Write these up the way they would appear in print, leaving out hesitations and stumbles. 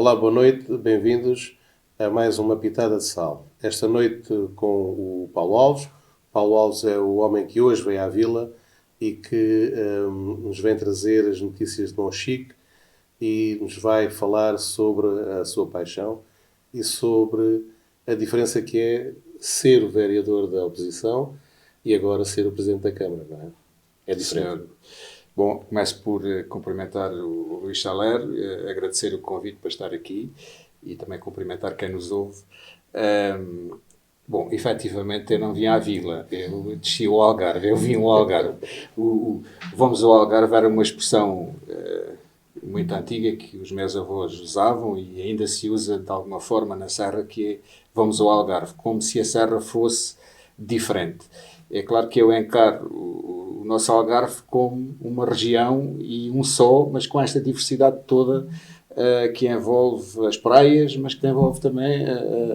Olá, boa noite, bem-vindos a mais uma Pitada de Sal. Esta noite com o Paulo Alves. Paulo Alves é o homem que hoje veio à Vila e que nos vem trazer as notícias de Monchique e nos vai falar sobre a sua paixão e sobre a diferença que é ser o vereador da oposição e agora ser o Presidente da Câmara, não é? É diferente. Senhor. Bom, começo por cumprimentar o Luís Saler, agradecer o convite para estar aqui e também cumprimentar quem nos ouve. Bom, efetivamente eu não vim à Vila, eu desci ao Algarve, eu vim ao Algarve. Vamos ao Algarve era uma expressão muito antiga que os meus avós usavam e ainda se usa de alguma forma na Serra, que é vamos ao Algarve, como se a Serra fosse diferente. É claro que eu encaro o nosso Algarve como uma região e um só, mas com esta diversidade toda que envolve as praias, mas que envolve também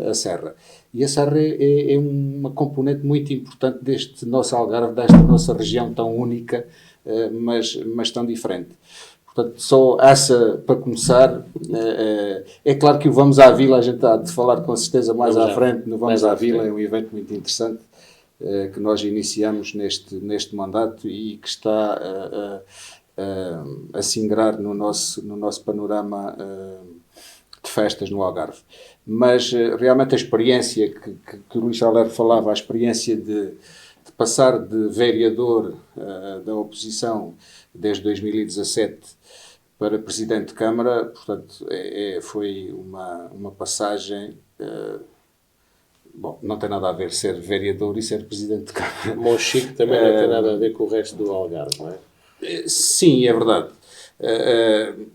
a Serra. E a Serra é uma componente muito importante deste nosso Algarve, desta nossa região tão única, mas tão diferente. Portanto, só essa para começar. É claro que o Vamos à Vila, a gente há de falar com certeza mais à frente, no Vamos à Vila, é um evento muito interessante que nós iniciamos neste mandato e que está a se ingrar no nosso panorama de festas no Algarve. Mas realmente a experiência que o Luís Saler falava, a experiência de passar de vereador da oposição desde 2017 para Presidente de Câmara, portanto, foi uma passagem... Bom, não tem nada a ver ser vereador e ser Presidente de Câmara. Monchique também não tem nada a ver com o resto do Algarve, não é? Sim, é verdade.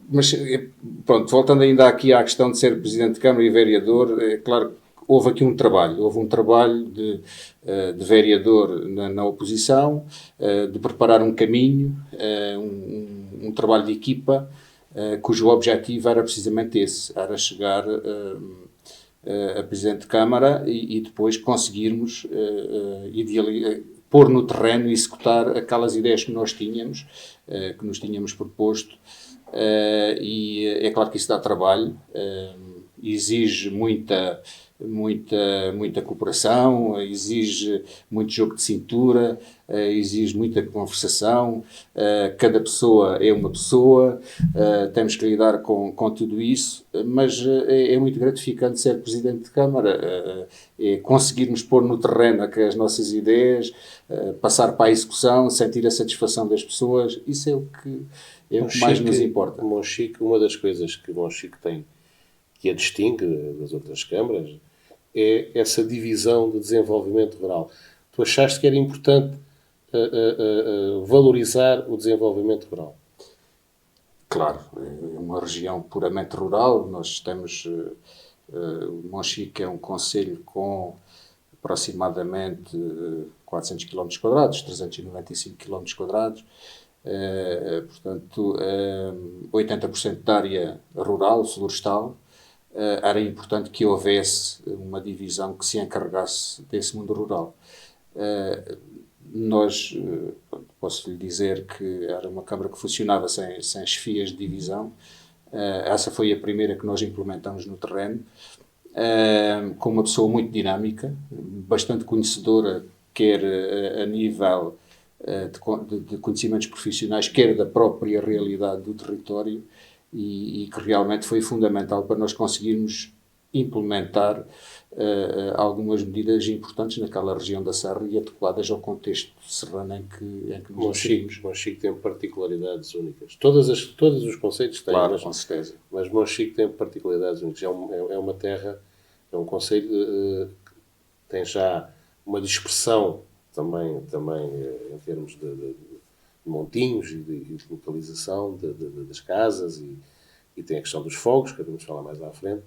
Mas, pronto, voltando ainda aqui à questão de ser Presidente de Câmara e vereador, é claro que houve aqui um trabalho. Houve um trabalho de vereador na oposição, de preparar um caminho, um trabalho de equipa, cujo objetivo era precisamente esse, era chegar a Presidente de Câmara e depois conseguirmos pôr no terreno e executar aquelas ideias que nós tínhamos, que nos tínhamos proposto. E é claro que isso dá trabalho, exige muita cooperação, exige muito jogo de cintura, exige muita conversação, cada pessoa é uma pessoa, temos que lidar com tudo isso, mas é muito gratificante ser Presidente de Câmara, é conseguirmos pôr no terreno as nossas ideias, passar para a execução, sentir a satisfação das pessoas, isso é o que mais nos importa. Monchique, uma das coisas que Monchique tem que a distingue das outras câmaras é essa divisão de desenvolvimento rural. Tu achaste que era importante valorizar o desenvolvimento rural? Claro, é uma região puramente rural. Nós temos... Monchique é um concelho com aproximadamente 400 km quadrados, 395 km quadrados. Portanto, 80% da área rural, florestal. Era importante que houvesse uma divisão que se encarregasse desse mundo rural. Nós, posso lhe dizer que era uma Câmara que funcionava sem chefias de divisão. Essa foi a primeira que nós implementamos no terreno, com uma pessoa muito dinâmica, bastante conhecedora, quer a nível de conhecimentos profissionais, quer da própria realidade do território, e que realmente foi fundamental para nós conseguirmos implementar algumas medidas importantes naquela região da Serra e adequadas ao contexto serrano em que nos insistimos. Monchique tem particularidades únicas. Todos os conceitos têm, claro, com certeza. Mas Monchique tem particularidades únicas. É uma terra, é um conceito que tem já uma dispersão também em termos de montinhos e de localização das casas e tem a questão dos fogos, que vamos falar mais à frente,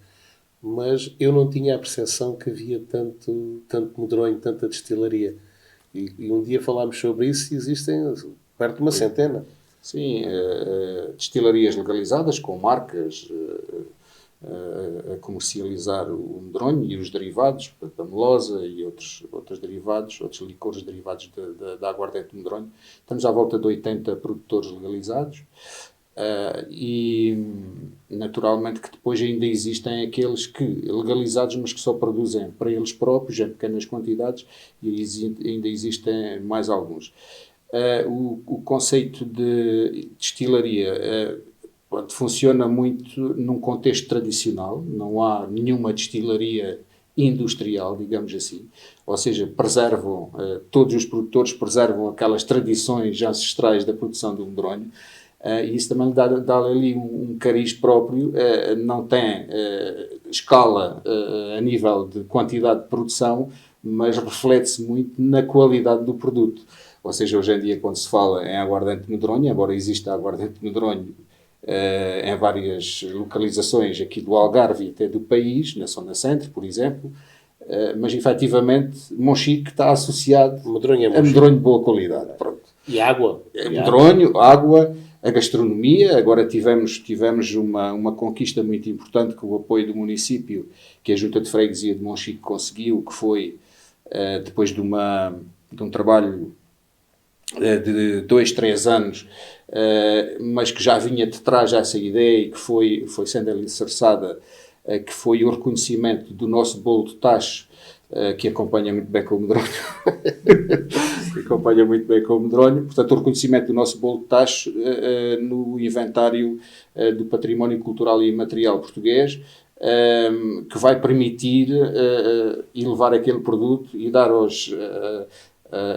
mas eu não tinha a percepção que havia tanto medronho, tanta destilaria. E um dia falámos sobre isso e existem perto de uma centena. Sim, destilarias legalizadas com marcas a comercializar o medronho e os derivados, portanto, a melosa e outros derivados, outros licores derivados da aguardente do medronho. Estamos à volta de 80 produtores legalizados. E naturalmente que depois ainda existem aqueles que legalizados, mas que só produzem para eles próprios em pequenas quantidades, e ainda existem mais alguns. O conceito de destilaria funciona muito num contexto tradicional, não há nenhuma destilaria industrial, digamos assim, ou seja, preservam, todos os produtores preservam aquelas tradições ancestrais da produção do medronho, e isso também dá ali um cariz próprio, não tem escala a nível de quantidade de produção, mas reflete-se muito na qualidade do produto. Ou seja, hoje em dia, quando se fala em aguardente de medronho, embora exista aguardente de medronho em várias localizações aqui do Algarve e até do país, na zona centro, por exemplo, mas efetivamente Monchique está associado a medronho de boa qualidade. Pronto. E água? Medronho, água, a gastronomia. Agora tivemos uma conquista muito importante com o apoio do município, que a Junta de Freguesia de Monchique conseguiu, que foi depois de um trabalho de 2, 3 anos, mas que já vinha de trás essa ideia e que foi sendo alicerçada, que foi o reconhecimento do nosso bolo de tacho, que acompanha muito bem com o medronho. Acompanha muito bem com o medronho. Portanto, o reconhecimento do nosso bolo de tacho no inventário do património cultural e imaterial português, que vai permitir elevar aquele produto e dar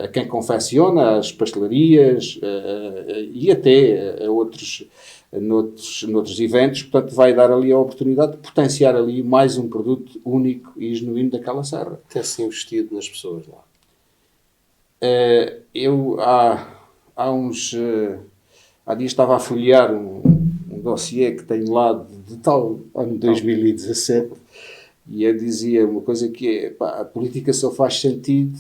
a quem confecciona, às pastelarias e até a noutros eventos. Portanto, vai dar ali a oportunidade de potenciar ali mais um produto único e genuíno daquela serra. Tem-se investido nas pessoas lá? Eu há dias estava a folhear um dossiê que tenho lá de tal ano 2017, e eu dizia uma coisa que é: a política só faz sentido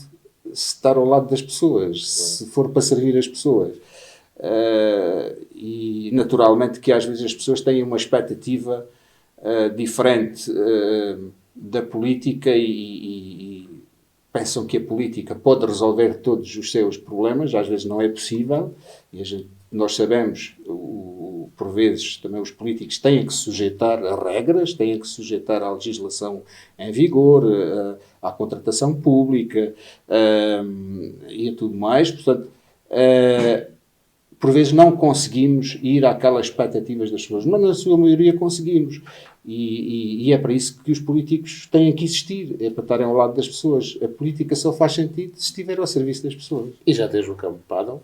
se estar ao lado das pessoas, se for para servir as pessoas. E naturalmente que às vezes as pessoas têm uma expectativa diferente da política e pensam que a política pode resolver todos os seus problemas. Às vezes não é possível, e nós sabemos, por vezes também os políticos têm que se sujeitar a regras, têm que se sujeitar à legislação em vigor, à contratação pública e a tudo mais. Portanto, por vezes não conseguimos ir àquelas expectativas das pessoas, mas na sua maioria conseguimos. E é para isso que os políticos têm que existir, é para estarem ao lado das pessoas. A política só faz sentido se estiver ao serviço das pessoas. E já tens o campo de pádel?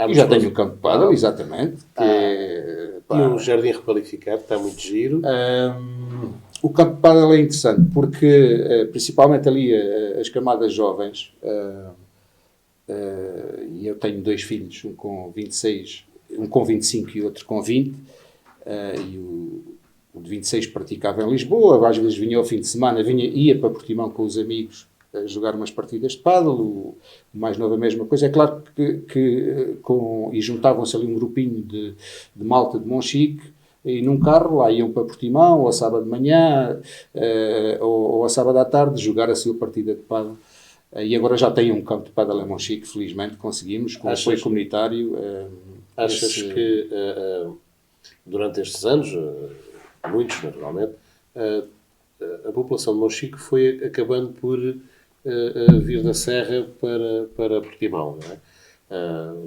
E já tenho o campo de pádel, exatamente. E o jardim requalificado está muito giro. O campo de pádel é interessante porque, principalmente ali, as camadas jovens, e eu tenho 2 filhos, um com 26, um com 25 e outro com 20, e o de 26 praticava em Lisboa, às vezes vinha ao fim de semana, ia para Portimão com os amigos a jogar umas partidas de pádel. O mais novo a mesma coisa. É claro e juntavam-se ali um grupinho de malta de Monchique, e num carro lá iam para Portimão, ou a sábado de manhã, ou a sábado à tarde, jogar a sua partida de pádel. E agora já tem um campo de pádel em Monchique, felizmente conseguimos, com apoio comunitário. Achas que durante estes anos, muitos naturalmente, a população de Monchique foi acabando por vir da Serra para Portimão, não é?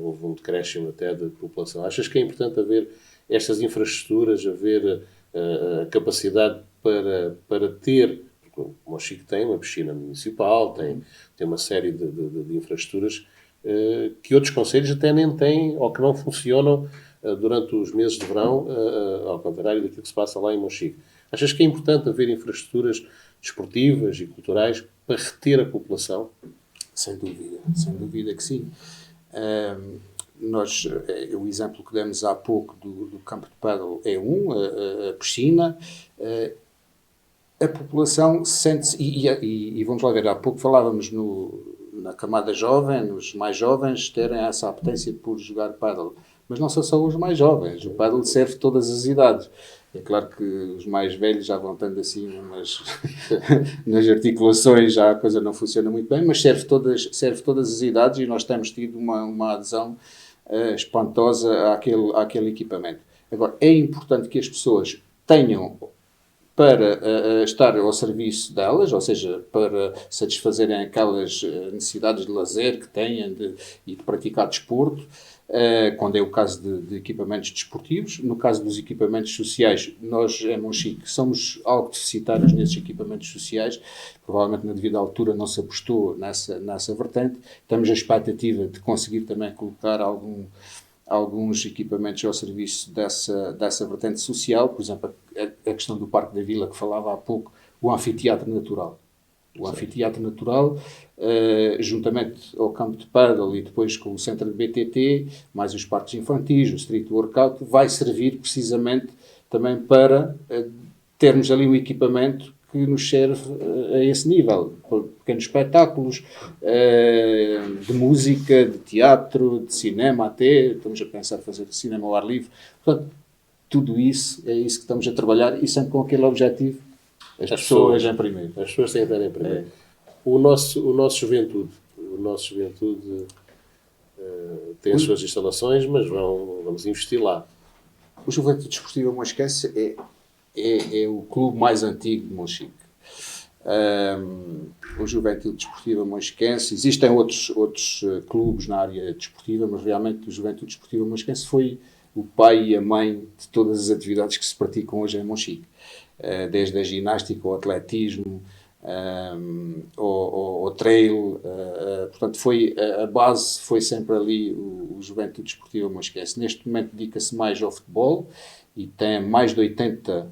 Houve um decréscimo até de população. Achas que é importante haver estas infraestruturas, haver a capacidade para ter, porque o Monchique tem uma piscina municipal, tem uma série de infraestruturas que outros concelhos até nem têm, ou que não funcionam durante os meses de verão, ao contrário daquilo que se passa lá em Monchique. Achas que é importante haver infraestruturas desportivas e culturais para reter a população? Sem dúvida que sim. O exemplo que demos há pouco do campo de pádel é a piscina. A população sente-se, e vamos lá ver, há pouco falávamos na camada jovem, nos mais jovens terem essa apetência por jogar pádel, mas não são só os mais jovens, o pádel serve todas as idades. É claro que os mais velhos já vão tendo assim nas articulações, já a coisa não funciona muito bem, mas serve todas as idades, e nós temos tido uma adesão espantosa àquele equipamento. Agora, é importante que as pessoas tenham para estar ao serviço delas, ou seja, para satisfazerem aquelas necessidades de lazer que têm e de praticar desporto, quando é o caso de equipamentos desportivos. No caso dos equipamentos sociais, nós, em Monchique, somos algo deficitários nesses equipamentos sociais. Provavelmente, na devida altura, não se apostou nessa vertente. Estamos à expectativa de conseguir também colocar alguns equipamentos ao serviço dessa vertente social, por exemplo, a questão do Parque da Vila, que falava há pouco, o anfiteatro natural. O anfiteatro natural, juntamente ao campo de pádel e depois com o centro de BTT, mais os parques infantis, o street workout, vai servir precisamente também para termos ali um equipamento que nos serve a esse nível. Pequenos espetáculos de música, de teatro, de cinema até. Estamos a pensar fazer cinema ao ar livre. Portanto, tudo isso é isso que estamos a trabalhar e sempre com aquele objetivo. As pessoas em primeiro. As pessoas têm que estar em primeiro. O nosso juventude tem as suas instalações, mas vamos investir lá. O Juventude Desportiva Monchiquense é o clube mais antigo de Monchique. O Juventude Desportiva Monchiquense, existem outros clubes na área desportiva, mas realmente o Juventude Desportiva Monchiquense foi o pai e a mãe de todas as atividades que se praticam hoje em Monchique. Desde a ginástica, o atletismo, o trail, portanto a base foi sempre ali o Juventude Desportiva Monchiquense. Neste momento dedica-se mais ao futebol e tem mais de 80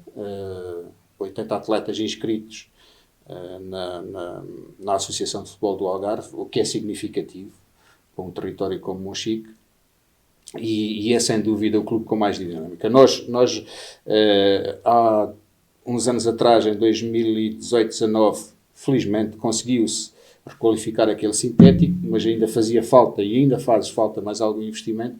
atletas inscritos na Associação de Futebol do Algarve, o que é significativo para um território como Monchique. E é sem dúvida o clube com mais dinâmica. Nós há uns anos atrás, em 2018-19, felizmente conseguiu-se requalificar aquele sintético, mas ainda fazia falta e ainda faz falta mais algum investimento.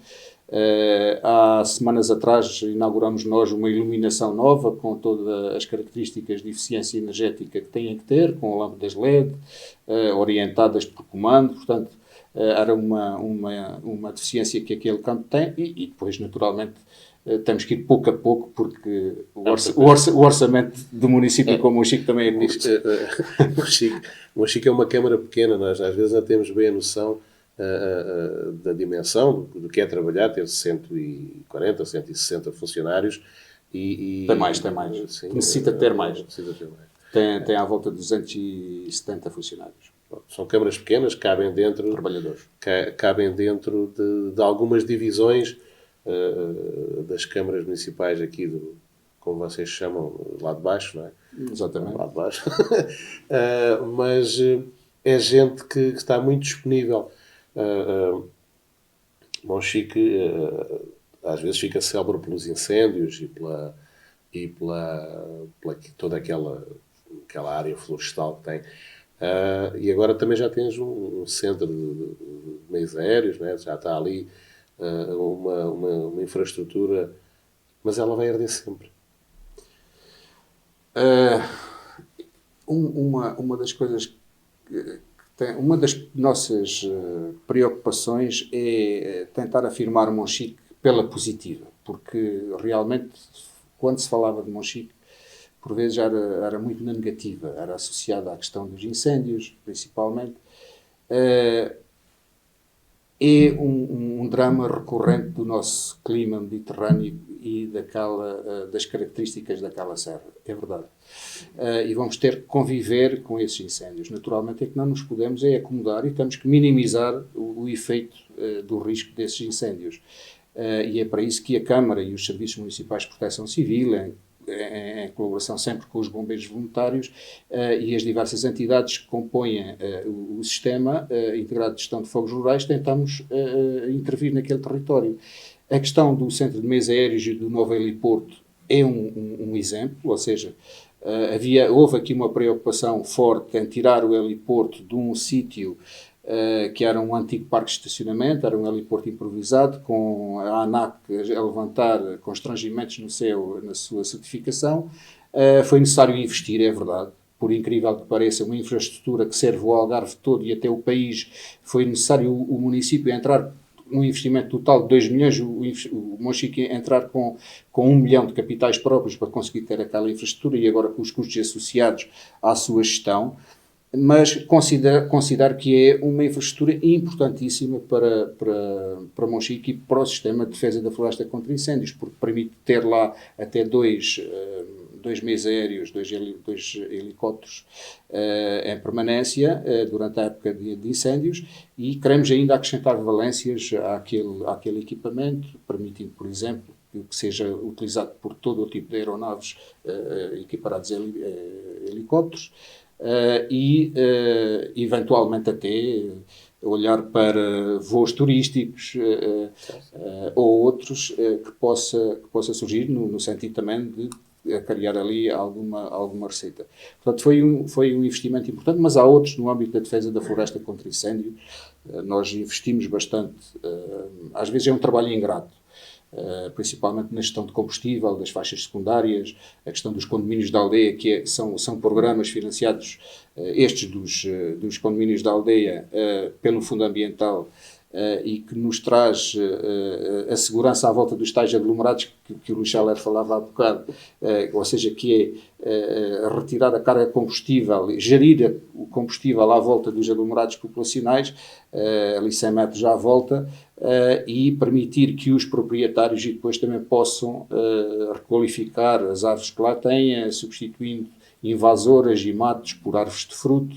Há semanas atrás inauguramos nós uma iluminação nova com todas as características de eficiência energética que têm que ter, com lâmpadas LED, orientadas por comando. Portanto, era uma deficiência que aquele campo tem e depois, naturalmente, temos que ir pouco a pouco, porque o orçamento do município como o Monchique também é curto. Monchique é uma câmara pequena, nós às vezes não temos bem a noção da dimensão do que é trabalhar, ter 140, 160 funcionários e tem mais. Sim, necessita ter mais. Tem à volta de 270 funcionários. São câmaras pequenas, cabem dentro de algumas divisões das câmaras municipais aqui como vocês chamam, lá de baixo, não é? Exatamente. Lá de baixo. Mas é gente que está muito disponível. Monchique às vezes fica célebre pelos incêndios e pela toda aquela área florestal que tem. E agora também já tens um centro de meios aéreos, né? Já está ali uma infraestrutura, mas ela vai arder sempre. Uma das coisas uma das nossas preocupações é tentar afirmar o Monchique pela positiva, porque realmente quando se falava de Monchique por vezes era muito na negativa, era associada à questão dos incêndios, principalmente. É um drama recorrente do nosso clima mediterrâneo e das características daquela serra, é verdade. E vamos ter que conviver com esses incêndios. Naturalmente é que não nos podemos acomodar e temos que minimizar o efeito do risco desses incêndios. E é para isso que a Câmara e os Serviços Municipais de Proteção Civil, em colaboração sempre com os bombeiros voluntários e as diversas entidades que compõem o sistema integrado de gestão de fogos rurais, tentamos intervir naquele território. A questão do centro de meios aéreos e do novo heliporto é um exemplo, ou seja, houve aqui uma preocupação forte em tirar o heliporto de um sítio que era um antigo parque de estacionamento, era um heliporto improvisado, com a ANAC a levantar constrangimentos na sua certificação. Foi necessário investir, é verdade, por incrível que pareça, uma infraestrutura que serve o Algarve todo e até o país. Foi necessário o município entrar um investimento total de 2 milhões, o Monchique entrar com 1 milhão de capitais próprios para conseguir ter aquela infraestrutura e agora com os custos associados à sua gestão, mas considero que é uma infraestrutura importantíssima para Monchique e para o sistema de defesa da floresta contra incêndios, porque permite ter lá até dois meios aéreos, dois helicópteros em permanência durante a época de incêndios e queremos ainda acrescentar valências àquele equipamento, permitindo, por exemplo, que seja utilizado por todo o tipo de aeronaves equiparadas a helicópteros e, eventualmente, até olhar para voos turísticos ou outros que possa surgir no sentido também de criar ali alguma receita. Portanto, foi um investimento importante, mas há outros no âmbito da defesa da floresta contra incêndio. Nós investimos bastante. Às vezes é um trabalho ingrato, principalmente na gestão de combustível, das faixas secundárias, a questão dos condomínios da aldeia, que são programas financiados, estes dos condomínios da aldeia, pelo Fundo Ambiental, e que nos traz a segurança à volta dos tais aglomerados que o Luís Chaler falava há bocado, ou seja, que é retirar a carga combustível, gerir o combustível à volta dos aglomerados populacionais, ali 100 metros à volta, e permitir que os proprietários e depois também possam requalificar as árvores que lá têm, substituindo invasoras e matos por árvores de fruto,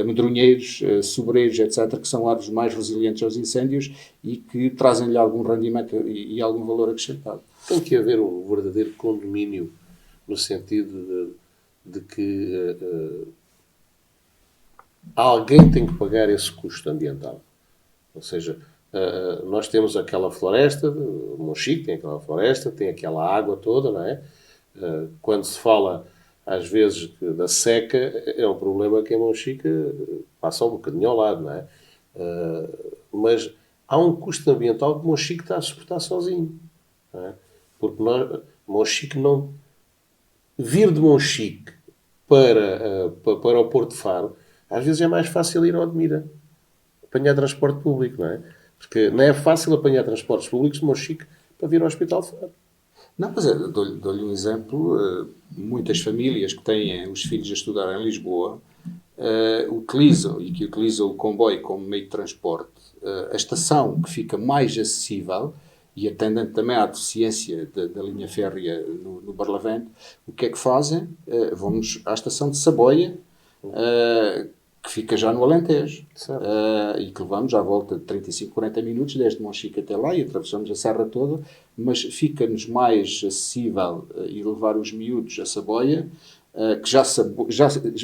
medronheiros, sobreiros, etc., que são árvores mais resilientes aos incêndios e que trazem-lhe algum rendimento e algum valor acrescentado. Tem que haver um verdadeiro condomínio no sentido de que alguém tem que pagar esse custo ambiental. Ou seja, nós temos aquela floresta, o Monchique tem aquela floresta, tem aquela água toda, não é? Quando se fala às vezes da seca, é um problema que em Monchique passa um bocadinho ao lado, não é? Mas há um custo ambiental que Monchique está a suportar sozinho, não é? Porque Monchique não... Vir de Monchique para o Porto de Faro, às vezes é mais fácil ir ao Admira, apanhar transporte público, não é? Porque não é fácil apanhar transportes públicos de Monchique para vir ao Hospital de Faro. Não, mas dou-lhe um exemplo. Muitas famílias que têm os filhos a estudar em Lisboa utilizam o comboio como meio de transporte. A estação que fica mais acessível e atendendo também à deficiência da linha férrea no Barlavento, o que é que fazem? Vamos à estação de Saboia, que fica já no Alentejo, e que levamos à volta de 35, 40 minutos, desde Monchique até lá, e atravessamos a serra toda, mas fica-nos mais acessível ir levar os miúdos a Saboia, que já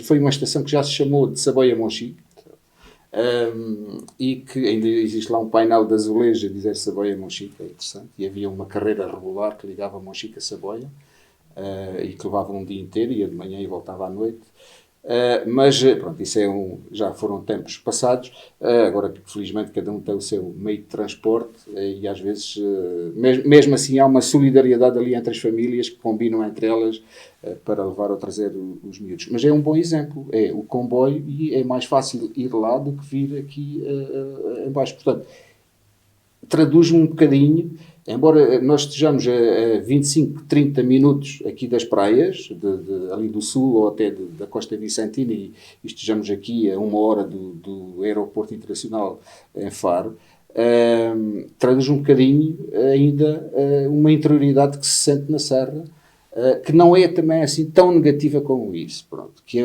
foi uma estação que já se chamou de Saboia-Monchique, e que ainda existe lá um painel de azulejo a dizer Saboia-Monchique, é interessante, e havia uma carreira regular que ligava Monchique a Saboia, e que levava um dia inteiro, ia de manhã e voltava à noite. Mas pronto, isso já foram tempos passados. Agora, felizmente, cada um tem o seu meio de transporte e às vezes, mesmo assim, há uma solidariedade ali entre as famílias que combinam entre elas para levar ou trazer os miúdos. Mas é um bom exemplo, é o comboio e é mais fácil ir lá do que vir aqui em baixo. Portanto, traduz-me um bocadinho. Embora nós estejamos a 25, 30 minutos aqui das praias, ali do sul ou até da Costa Vicentina, e estejamos aqui a 1 hora do Aeroporto Internacional em Faro, traduz um bocadinho ainda uma interioridade que se sente na Serra, que não é também assim tão negativa como isso. Pronto, que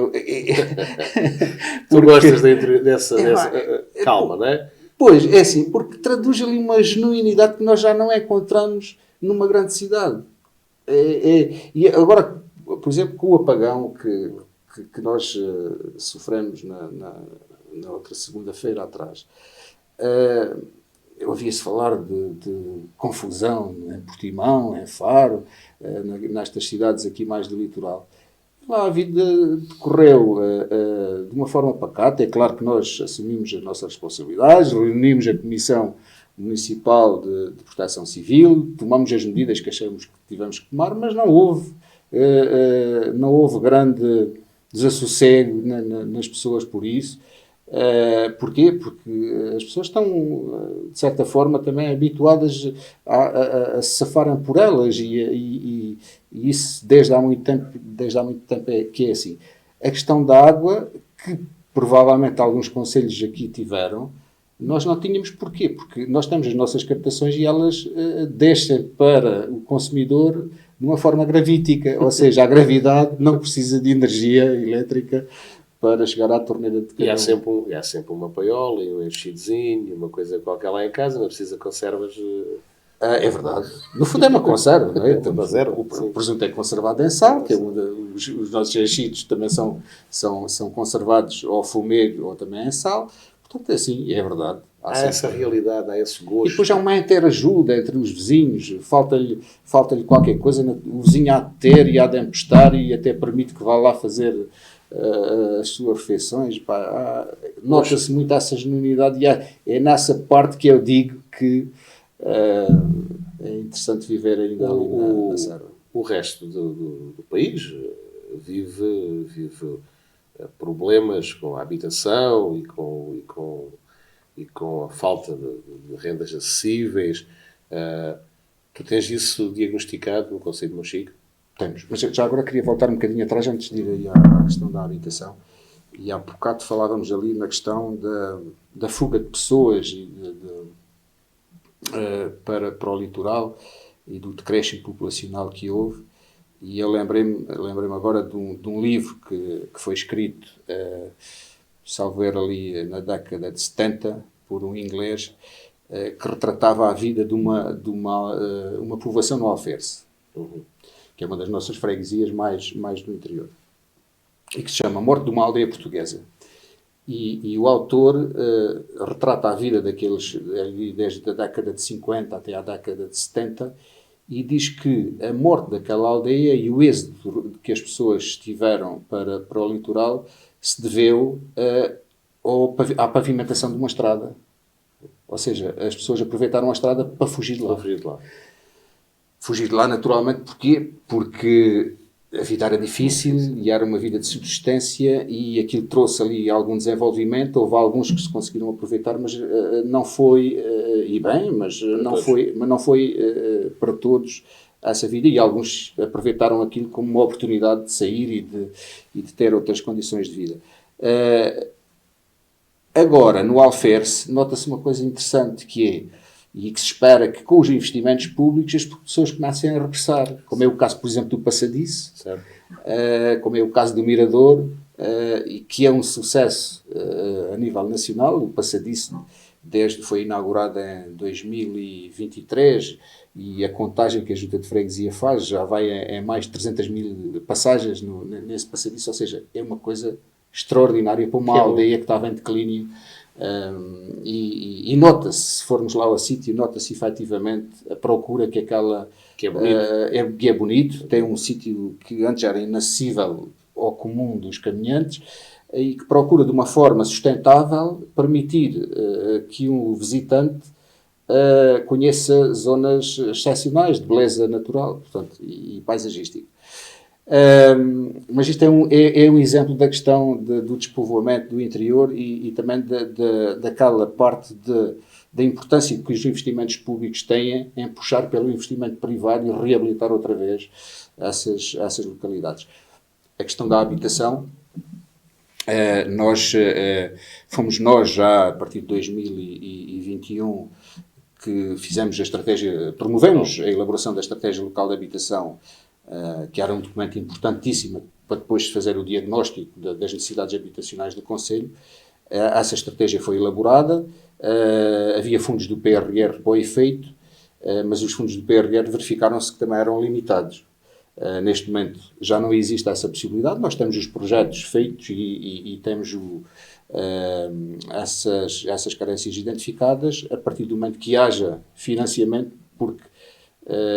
Tu gostas dessa calma, não é? Pois, é assim, porque traduz ali uma genuinidade que nós já não encontramos numa grande cidade. E agora, por exemplo, com o apagão que nós sofremos na outra segunda-feira atrás, ouvia-se falar de confusão em Portimão, em Faro, nestas cidades aqui mais do litoral. Lá a vida decorreu de uma forma pacata. É claro que nós assumimos as nossas responsabilidades, reunimos a Comissão Municipal de Proteção Civil, tomamos as medidas que achamos que tivemos que tomar, mas não houve grande desassossego nas pessoas por isso. Porquê? Porque as pessoas estão, de certa forma, também habituadas a se safarem por elas e isso desde há muito tempo que é assim. A questão da água, que provavelmente alguns concelhos aqui tiveram, nós não tínhamos. Porquê? Porque nós temos as nossas captações e elas descem para o consumidor de uma forma gravítica, ou seja, a gravidade não precisa de energia elétrica para chegar à torneira de cada E há sempre uma paiola e um enchidozinho, uma coisa qualquer lá em casa, não precisa de conservas. É verdade. No fundo é uma conserva, não é? Uma conserva, O sim. presunto é conservado em sal, que é os nossos enchidos também são conservados ou fumeiro ou também em sal. Portanto, é assim, é verdade. Há essa realidade, há esse E gosto. depois há uma interajuda entre os vizinhos, falta-lhe qualquer coisa, o vizinho há de ter e há de emprestar e até permite que vá lá fazer as suas refeições. Nota-se muito essa genuinidade e é nessa parte que eu digo que é interessante viver ainda ali na Serra. O resto do país vive problemas com a habitação e com a falta de rendas acessíveis. Tu tens isso diagnosticado no Conselho de Monchique? Temos. Mas já agora queria voltar um bocadinho atrás antes de ir aí à questão da habitação. E há bocado falávamos ali na questão da fuga de pessoas para o litoral e do decréscimo populacional que houve. E eu lembrei-me agora de um livro que foi escrito, salvo erro ali na década de 70, por um inglês, que retratava a vida de uma povoação no Alferce, que é uma das nossas freguesias mais do interior, e que se chama Morte de uma Aldeia Portuguesa. E o autor retrata a vida daqueles, desde a década de 50 até à década de 70, e diz que a morte daquela aldeia e o êxodo que as pessoas tiveram para o litoral se deveu à pavimentação de uma estrada. Ou seja, as pessoas aproveitaram a estrada para fugir de lá. Fugir de lá, naturalmente, porquê? Porque a vida era difícil e era uma vida de subsistência e aquilo trouxe ali algum desenvolvimento. Houve alguns que se conseguiram aproveitar, mas não foi, e bem, mas não foi para todos essa vida, e alguns aproveitaram aquilo como uma oportunidade de sair e de ter outras condições de vida. Agora, no Alferce, nota-se uma coisa interessante que é, e que se espera que com os investimentos públicos as pessoas comecem a regressar, como é o caso, por exemplo, do Passadiço, como é o caso do Mirador, e que é um sucesso a nível nacional. O Passadiço foi inaugurado em 2023 e a contagem que a Junta de Freguesia faz já vai em mais de 300 mil passagens nesse Passadiço, ou seja, é uma coisa extraordinária para uma aldeia que estava em declínio. E nota-se, se formos lá ao sítio, nota-se efetivamente a procura que aquela que é bonito. É bonito. Tem um sítio que antes era inacessível ao comum dos caminhantes e que procura de uma forma sustentável permitir que um visitante conheça zonas excepcionais de beleza natural, portanto, e paisagística. Mas isto é um exemplo da questão do despovoamento do interior e também daquela parte da importância que os investimentos públicos têm em puxar pelo investimento privado e reabilitar outra vez essas localidades. A questão da habitação, fomos nós já a partir de 2021 que fizemos a estratégia, promovemos a elaboração da estratégia local de habitação, que era um documento importantíssimo para depois fazer o diagnóstico das necessidades habitacionais do Conselho. Essa estratégia foi elaborada, havia fundos do PRR para o efeito, mas os fundos do PRR verificaram-se que também eram limitados. Neste momento já não existe essa possibilidade, nós temos os projetos feitos e temos essas carências identificadas a partir do momento que haja financiamento, porque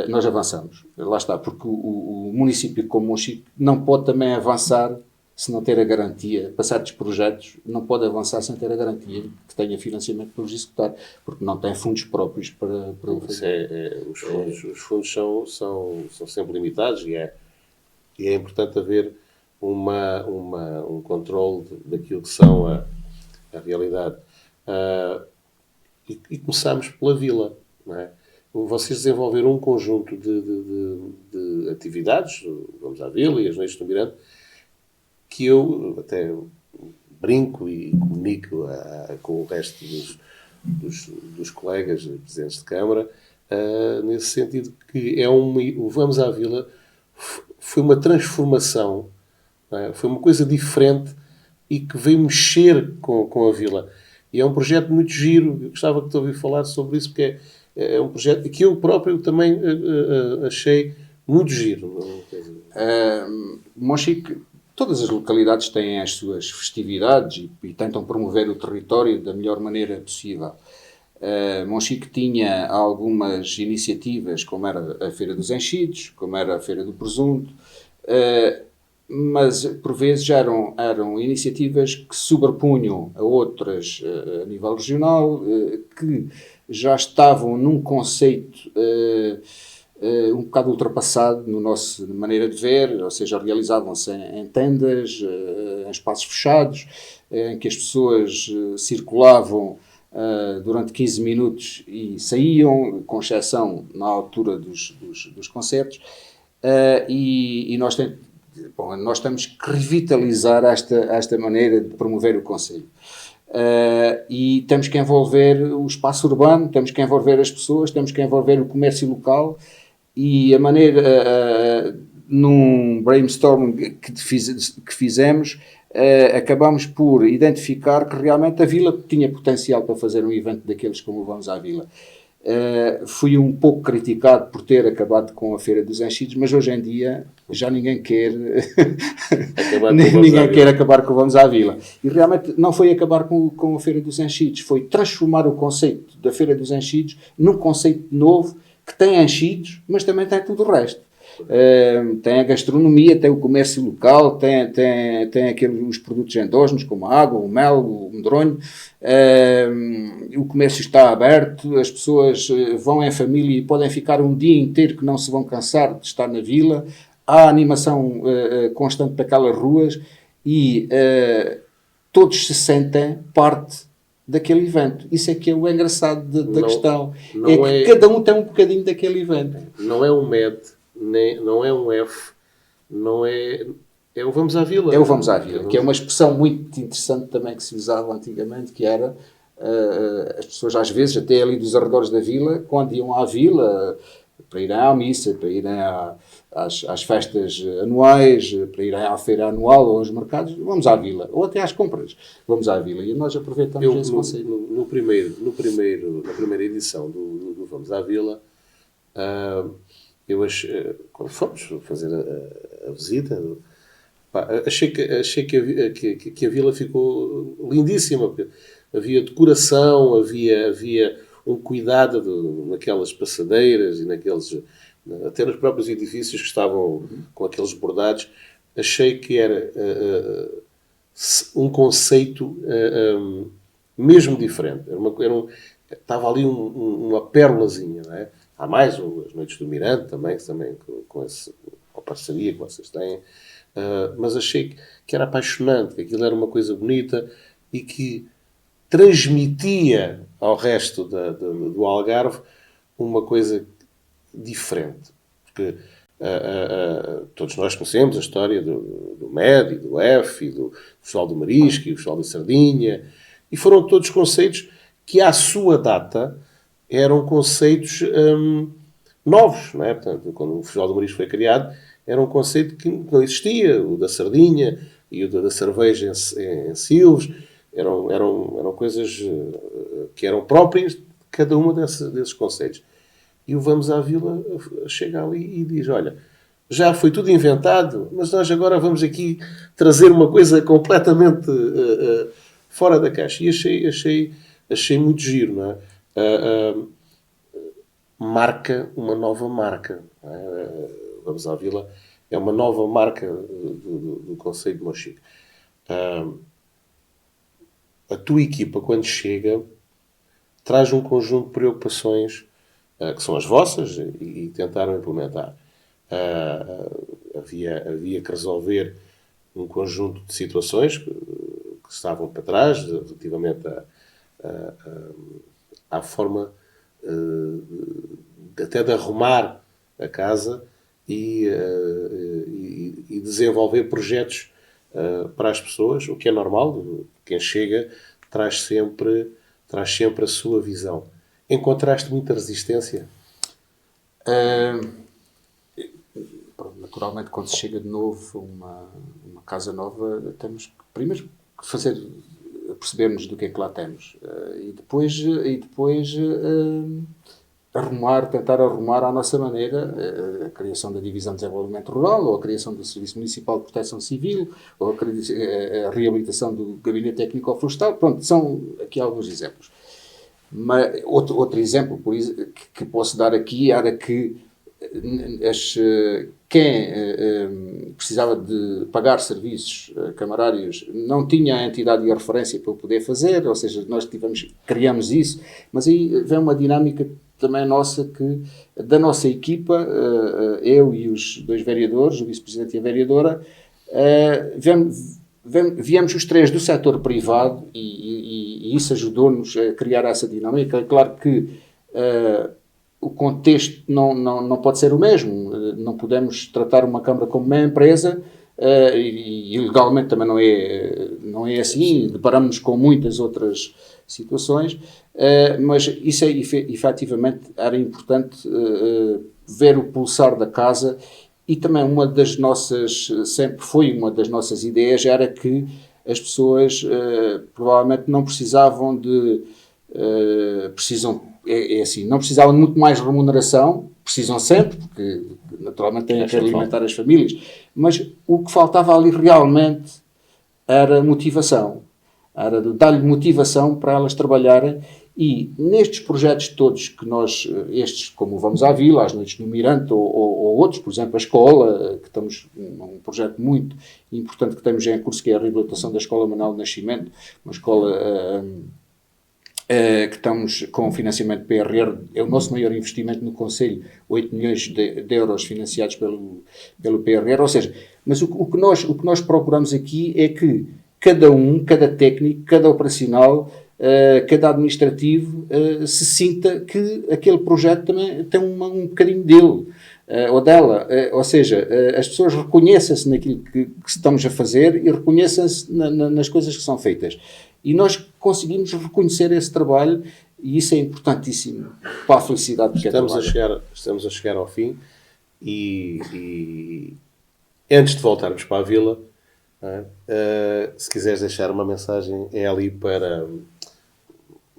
nós avançamos. Lá está, porque o município como Monchique não pode também avançar se não ter a garantia, para certos projetos, não pode avançar sem ter a garantia que tenha financiamento para os executar, porque não tem fundos próprios para o fazer. Os fundos são sempre limitados e é importante haver um controle daquilo que são a realidade. E começámos pela vila, não é? Vocês desenvolveram um conjunto de atividades, vamos à vila e as noites do Mirante, que eu até brinco e comunico com o resto dos colegas presidentes de Câmara, nesse sentido que o Vamos à Vila foi uma transformação, não é? Foi uma coisa diferente e que veio mexer com a vila. E é um projeto muito giro. Eu gostava de te ouvir falar sobre isso, porque é um projeto que eu próprio também achei muito giro. Monchique, todas as localidades têm as suas festividades e tentam promover o território da melhor maneira possível. Monchique tinha algumas iniciativas, como era a Feira dos Enchidos, como era a Feira do Presunto, mas por vezes eram iniciativas que se sobrepunham a outras a nível regional, que já estavam num conceito um bocado ultrapassado no nosso maneira de ver, ou seja, realizavam-se em tendas, em espaços fechados, em que as pessoas circulavam durante 15 minutos e saíam, com exceção na altura dos concertos, e nós temos que revitalizar esta maneira de promover o concelho. E temos que envolver o espaço urbano, temos que envolver as pessoas, temos que envolver o comércio local, e a maneira, num brainstorm que fizemos, acabámos por identificar que realmente a Vila tinha potencial para fazer um evento daqueles como o Vamos à Vila. Fui um pouco criticado por ter acabado com a Feira dos Enchidos, mas hoje em dia já ninguém quer acabar com o Vamos à Vila. E realmente não foi acabar com a Feira dos Enchidos, foi transformar o conceito da Feira dos Enchidos num conceito novo que tem enchidos, mas também tem tudo o resto. Tem a gastronomia, tem o comércio local, tem os produtos endógenos como a água, o mel, o medronho. O comércio está aberto, as pessoas vão em família e podem ficar um dia inteiro que não se vão cansar de estar na vila. Há animação constante daquelas ruas e todos se sentem parte daquele evento. Isso é que é o engraçado da questão. Que cada um tem um bocadinho daquele evento. Não é um MED, não é um F, não é... É o Vamos à Vila. É o Vamos à Vila, que é uma expressão muito interessante também que se usava antigamente, que era as pessoas às vezes, até ali dos arredores da vila, quando iam à vila para irem à missa, para irem às festas anuais, para irem à feira anual ou aos mercados, vamos à vila, ou até às compras, vamos à vila. E nós aproveitamos esse conceito. Na primeira edição do Vamos à Vila, quando fomos fazer a visita, achei que a vila ficou lindíssima, porque havia decoração, havia um cuidado naquelas passadeiras e até nos próprios edifícios que estavam com aqueles bordados. Achei que era um conceito mesmo diferente. Estava ali uma pérolazinha, não é? Há mais as Noites do Mirante também com a parceria que vocês têm. Mas achei que era apaixonante, que aquilo era uma coisa bonita e que transmitia ao resto do Algarve uma coisa diferente. Porque todos nós conhecemos a história do MED, e do F, e do Festival do Marisco, e o Festival da Sardinha, e foram todos conceitos que, à sua data, eram conceitos novos, não é? Portanto, quando o Festival do Marisco foi criado, era um conceito que não existia, o da sardinha e o da cerveja em Silves, eram coisas que eram próprias de cada uma desses conceitos. E o Vamos à Vila chega ali e diz, olha, já foi tudo inventado, mas nós agora vamos aqui trazer uma coisa completamente fora da caixa. E achei muito giro, não é? Marca uma nova marca, não é? Vamos à Vila é uma nova marca do Concelho de Monchique. A tua equipa, quando chega, traz um conjunto de preocupações que são as vossas e tentaram implementar. Havia que resolver um conjunto de situações que estavam para trás, relativamente à forma até de arrumar a casa e desenvolver projetos para as pessoas, o que é normal. Quem chega traz sempre a sua visão. Encontraste muita resistência? Naturalmente, quando se chega de novo a uma casa nova, temos que primeiro percebermos do que é que lá temos. E depois tentar arrumar à nossa maneira a criação da Divisão de Desenvolvimento Rural, ou a criação do Serviço Municipal de Proteção Civil, ou a reabilitação do Gabinete Técnico-Florestal. Pronto, são aqui alguns exemplos. Mas outro exemplo que posso dar aqui era que quem precisava de pagar serviços camarários não tinha a entidade e a referência para o poder fazer, ou seja, nós criamos isso, mas aí vem uma dinâmica também nossa, da nossa equipa, eu e os 2 vereadores, o vice-presidente e a vereadora, viemos os 3 do setor privado e isso ajudou-nos a criar essa dinâmica. É claro que o contexto não pode ser o mesmo. Não podemos tratar uma Câmara como uma empresa e legalmente também não é assim. Deparamos-nos com muitas outras situações, mas isso efetivamente era importante ver o pulsar da casa. E também sempre foi uma das nossas ideias, era que as pessoas provavelmente não precisavam não precisavam de muito mais remuneração, precisam sempre, porque naturalmente têm que alimentar as famílias, mas o que faltava ali realmente era motivação, era dar-lhe motivação para elas trabalharem. E nestes projetos todos que estes como Vamos à Vila, as Noites no Mirante ou outros, por exemplo, a escola, que estamos um projeto muito importante que temos em curso, que é a reabilitação da Escola Manuel de Nascimento, uma escola que estamos com financiamento PRR, é o nosso maior investimento no Conselho, 8 milhões de euros financiados pelo PRR, ou seja, mas o que nós procuramos aqui é que cada técnico, cada operacional, cada administrativo se sinta que aquele projeto também tem um bocadinho dele ou dela, ou seja, as pessoas reconheçam-se naquilo que estamos a fazer e reconheçam-se nas coisas que são feitas. E nós conseguimos reconhecer esse trabalho e isso é importantíssimo para a felicidade que estamos a chegar ao fim e antes de voltarmos para a Vila, se quiseres deixar uma mensagem, é ali para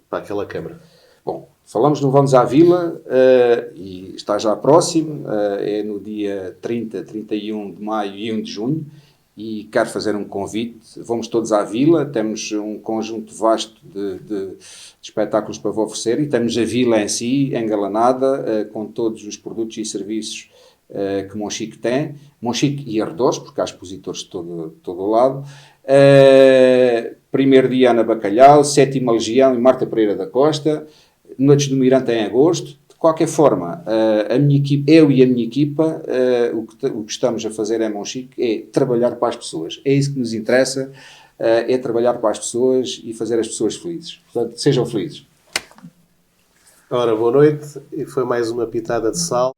aquela Câmara. Bom, falamos no Vamos à Vila e está já próximo, é no dia 30, 31 de maio e 1 de junho e quero fazer um convite. Vamos todos à Vila, temos um conjunto vasto de espetáculos para vos oferecer e temos a Vila em si, engalanada, com todos os produtos e serviços que Monchique tem, Monchique e arredores, porque há expositores de todo o lado. Primeiro dia Ana Bacalhau, 7ª Legião e Marta Pereira da Costa, Noites do Mirante em agosto. De qualquer forma, eu e a minha equipa, o que estamos a fazer em Monchique é trabalhar para as pessoas. É isso que nos interessa, é trabalhar para as pessoas e fazer as pessoas felizes. Portanto, sejam felizes. Ora, boa noite. E foi mais uma pitada de sal.